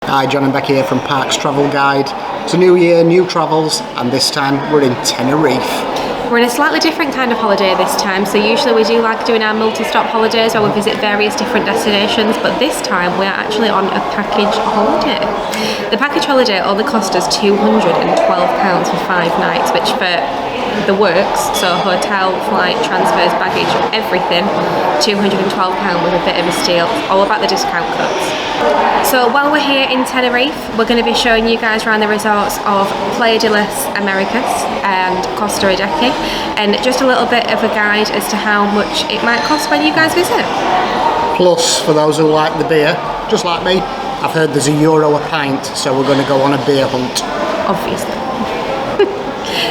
Hi, John and Becky here from Parks Travel Guide. It's a new year, new travels, and this time we're in Tenerife. We're in a slightly different kind of holiday this time, so usually we do like doing our multi-stop holidays where we visit various different destinations, but this time we are actually on a package holiday. The package holiday only cost us £212 for 5 nights, which for the works, so hotel, flight, transfers, baggage, everything, £212 was a bit of a steal. It's all about the discount codes. So while we're here in Tenerife, we're going to be showing you guys around the resorts of Playa de las Americas and Costa Rica, and just a little bit of a guide as to how much it might cost when you guys visit. Plus, for those who like the beer, just like me, I've heard there's €1 a pint, so we're going to go on a beer hunt. Obviously.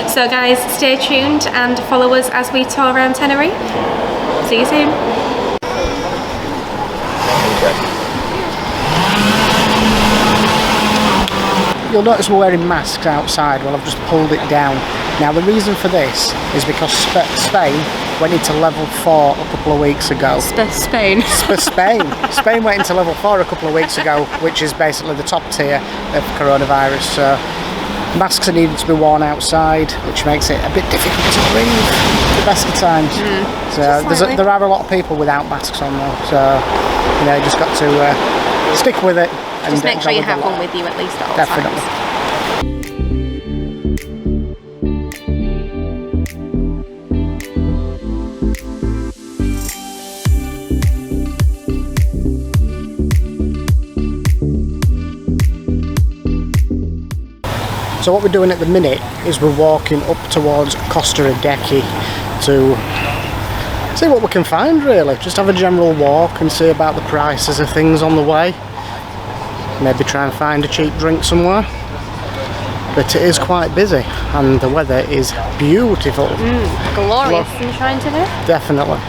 So guys, stay tuned and follow us as we tour around Tenerife. See you soon. You'll notice we're wearing masks outside. Well, I've just pulled it down. Now, the reason for this is because Spain went into level 4 a couple of weeks ago. Spain. Spain went into level 4 a couple of weeks ago, which is basically the top tier of coronavirus. So masks are needed to be worn outside, which makes it a bit difficult to breathe at the best of times. So there are a lot of people without masks on though. So you know, you just got to stick with it. And just make sure you have one with you at least at all Definitely. times. So what we're doing at the minute is we're walking up towards Costa Rica to see what we can find really. Just have a general walk and see about the prices of things on the way. Maybe try and find a cheap drink somewhere. But it is quite busy and the weather is beautiful. Glorious sunshine today. Definitely.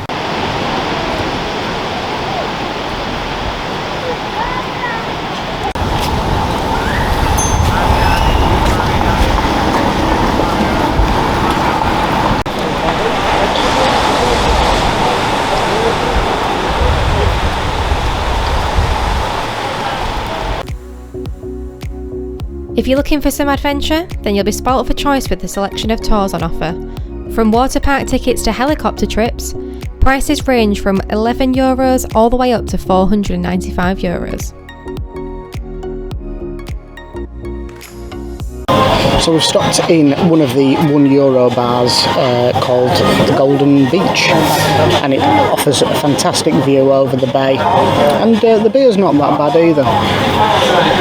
If you're looking for some adventure, then you'll be spoilt for choice with the selection of tours on offer. From water park tickets to helicopter trips, prices range from €11 all the way up to €495. So we've stopped in one of the €1 bars called the Golden Beach, and it offers a fantastic view over the bay, and the beer's not that bad either.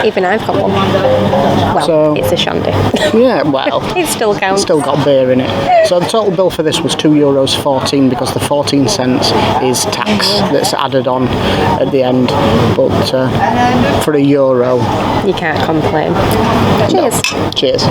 Even I've got one. Well, so, it's a shandy. Yeah, well, it still counts. Still got beer in it. So the total bill for this was €2.14 because the 14 cents is tax that's added on at the end. But for €1, you can't complain. Cheers. No. Cheers.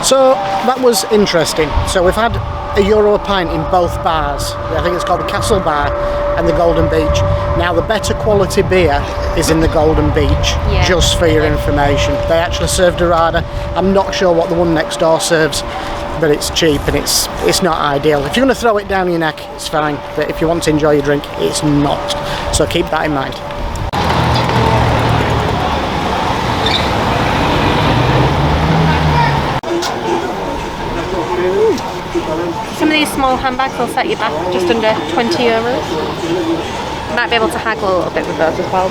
So that was interesting. So we've had €1 a pint in both bars. I think it's called the Castle Bar and the Golden Beach. Now the better quality beer is in the Golden Beach, just for your information. They actually serve Dorada. I'm not sure what the one next door serves, but it's cheap and it's not ideal. If you're going to throw it down your neck, it's fine, but if you want to enjoy your drink, it's not. So keep that in mind. Some of these small handbags will set you back just under €20. Might be able to haggle a little bit with those as well.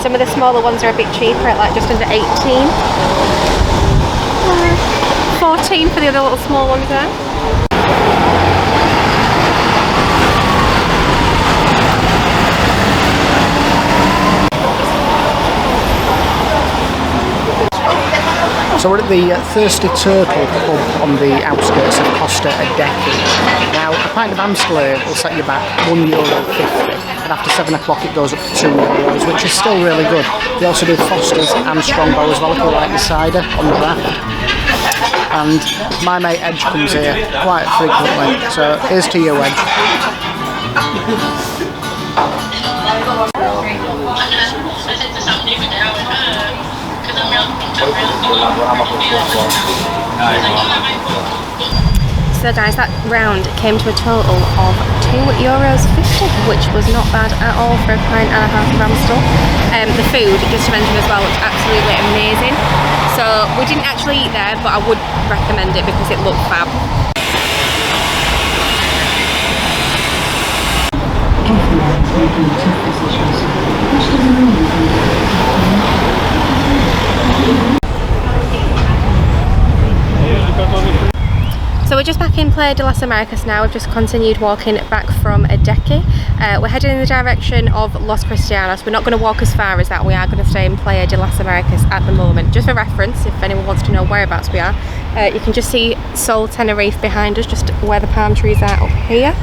Some of the smaller ones are a bit cheaper at like just under 18. 14 for the other little small ones there. So we're at the Thirsty Turtle pub on the outskirts of Costa Rica. Now, a pint of Amstel will set you back €1.50, and after 7 o'clock it goes up to €2, which is still really good. They also do Foster's and Strongbow as well if you like the cider on the draft. And my mate Edge comes here quite frequently, so here's to you, Edge. So guys, that round came to a total of €2.50, which was not bad at all for a pint and a half of Amstel. The food, just to mention as well, was absolutely amazing. So we didn't actually eat there, but I would recommend it because it looked fab. So we're just back in Playa de las Americas now. We've just continued walking back from Adeque. We're heading in the direction of Los Cristianos. We're not going to walk as far as that. We are going to stay in Playa de las Americas at the moment. Just for reference, if anyone wants to know whereabouts we are, you can just see Sol Tenerife behind us, just where the palm trees are up here.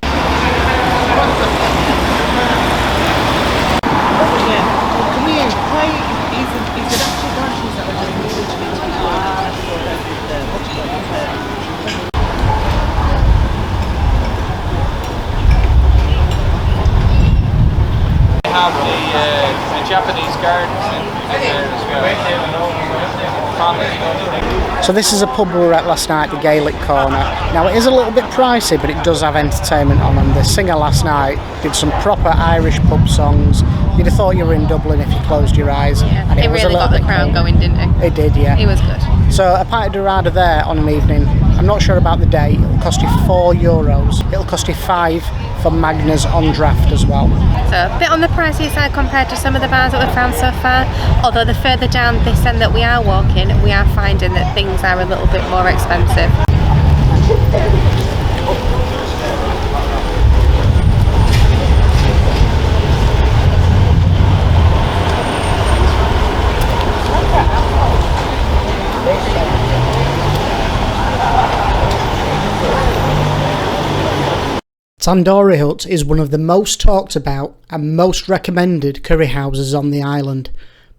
Have the Japanese gardens in there as well. So this is a pub we were at last night, the Gaelic Corner. Now it is a little bit pricey, but it does have entertainment on, and the singer last night did some proper Irish pub songs. You'd have thought you were in Dublin if you closed your eyes. Yeah, and it really got the crowd going, didn't it? It did, yeah. It was good. So a pint of Dorada there on an evening, I'm not sure about the day, it'll cost you €4. It'll cost you £5 for Magna's on draft as well. So a bit on the pricey side compared to some of the bars that we've found so far, although the further down this end that we are walking, we are finding that things are a little bit more expensive. Tandoori Hut is one of the most talked about and most recommended curry houses on the island.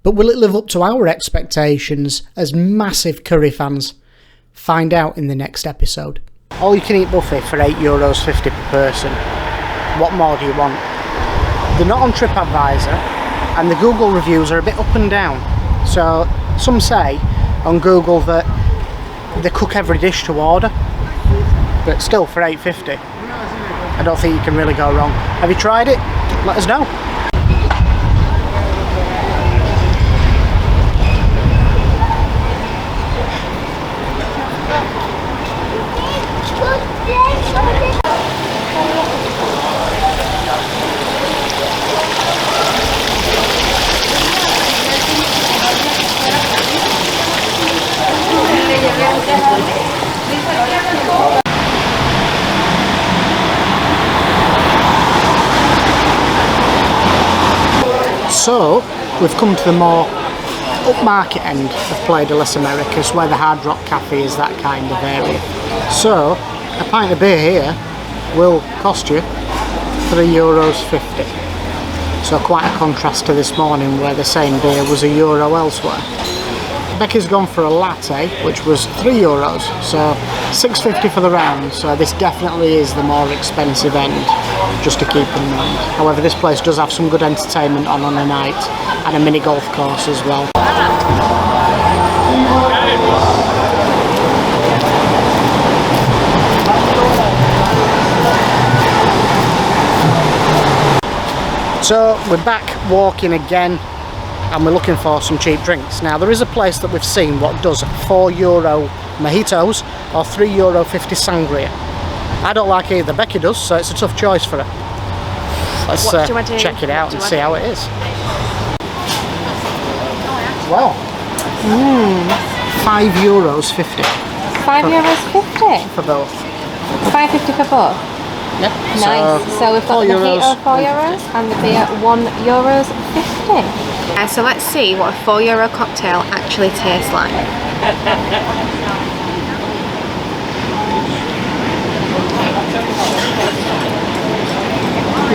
But will it live up to our expectations as massive curry fans? Find out in the next episode. All you can eat buffet for €8.50 per person. What more do you want? They're not on TripAdvisor, and the Google reviews are a bit up and down. So some say on Google that they cook every dish to order, but still for $8.50. I don't think you can really go wrong. Have you tried it? Let us know. So, we've come to the more upmarket end of Playa de las Americas, where the Hard Rock Cafe is, that kind of area. So, a pint of beer here will cost you €3.50. So quite a contrast to this morning where the same beer was €1 elsewhere. Becca's gone for a latte, which was €3, so $6.50 for the round, so this definitely is the more expensive end, just to keep in mind. However, this place does have some good entertainment on a night, and a mini golf course as well. So we're back walking again, and we're looking for some cheap drinks. Now there is a place that we've seen what does €4 mojitos or €3.50 sangria. I don't like either, Becky does, so it's a tough choice for her. Let's check it out and see how it is. Wow. €5.50. €5.50? For both. $5.50 for both? Yep. Nice. So we've got the mojito €4 and the beer €1.50. So let's see what a €4 cocktail actually tastes like.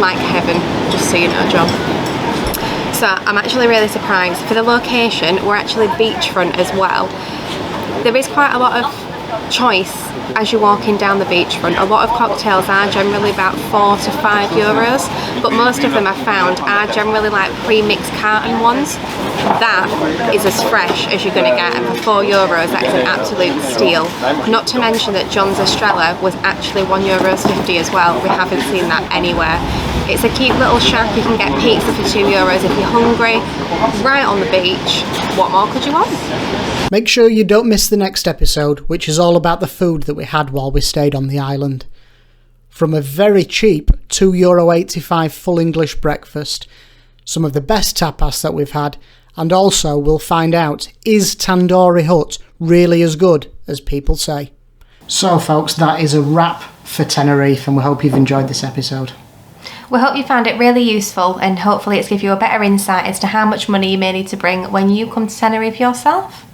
Like heaven, just so you know, John. So I'm actually really surprised. For the location, we're actually beachfront as well. There is quite a lot of choice as you're walking down the beachfront. A lot of cocktails are generally about €4 to €5, but most of them I've found are generally like pre-mixed carton ones. That is as fresh as you're going to get, and for €4 that is an absolute steal. Not to mention that John's Estrella was actually €1.50 as well. We haven't seen that anywhere. It's a cute little shack. You can get pizza for €2 if you're hungry, right on the beach. What more could you want? Make sure you don't miss the next episode, which is all about the food that we had while we stayed on the island. From a very cheap €2.85 full English breakfast, some of the best tapas that we've had, and also we'll find out, is Tandoori Hut really as good as people say? So folks, that is a wrap for Tenerife, and we hope you've enjoyed this episode. We hope you found it really useful, and hopefully it's given you a better insight as to how much money you may need to bring when you come to Tenerife yourself.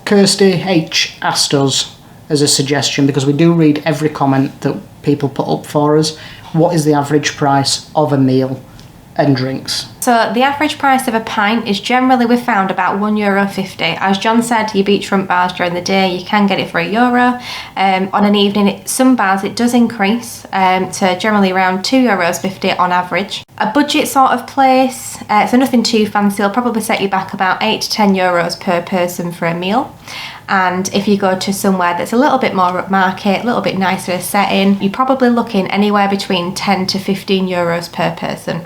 Kirsty H asked us as a suggestion, because we do read every comment that people put up for us, what is the average price of a meal and drinks? So the average price of a pint is generally, we've found, about €1.50. As John said, your beachfront bars during the day, you can get it for €1. On an evening, some bars it does increase to generally around €2.50 on average. A budget sort of place, so nothing too fancy, will probably set you back about €8 to €10 per person for a meal. And if you go to somewhere that's a little bit more upmarket, a little bit nicer setting, you're probably looking anywhere between €10 to €15 per person.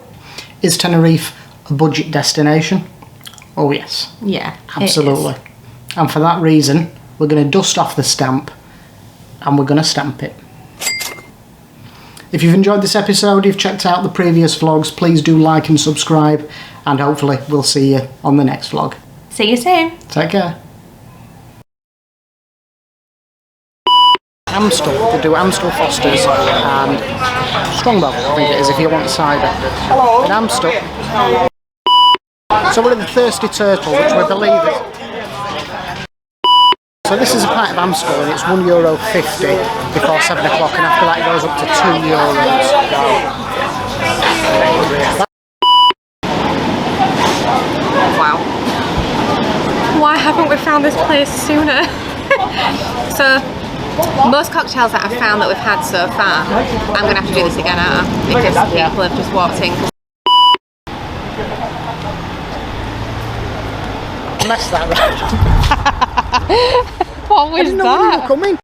Is Tenerife a budget destination? Oh yes. Yeah, absolutely. And for that reason, we're going to dust off the stamp and we're going to stamp it. If you've enjoyed this episode, you've checked out the previous vlogs, please do like and subscribe, and hopefully we'll see you on the next vlog. See you soon. Take care. Amstel, we'll do Amstel Fosters and Strongbow, I think it is, if you want cider. Hello. And Amstel. So we're in the Thirsty Turtle, which we believe is... So this is a pint of Amstel and it's €1.50 before 7 o'clock, and after that it goes up to €2. Wow. Why haven't we found this place sooner? So, most cocktails that I've found that we've had so far, I'm going to have to do this again, aren't I? Because people have just walked in. Messed that around. What was I didn't know when you were coming.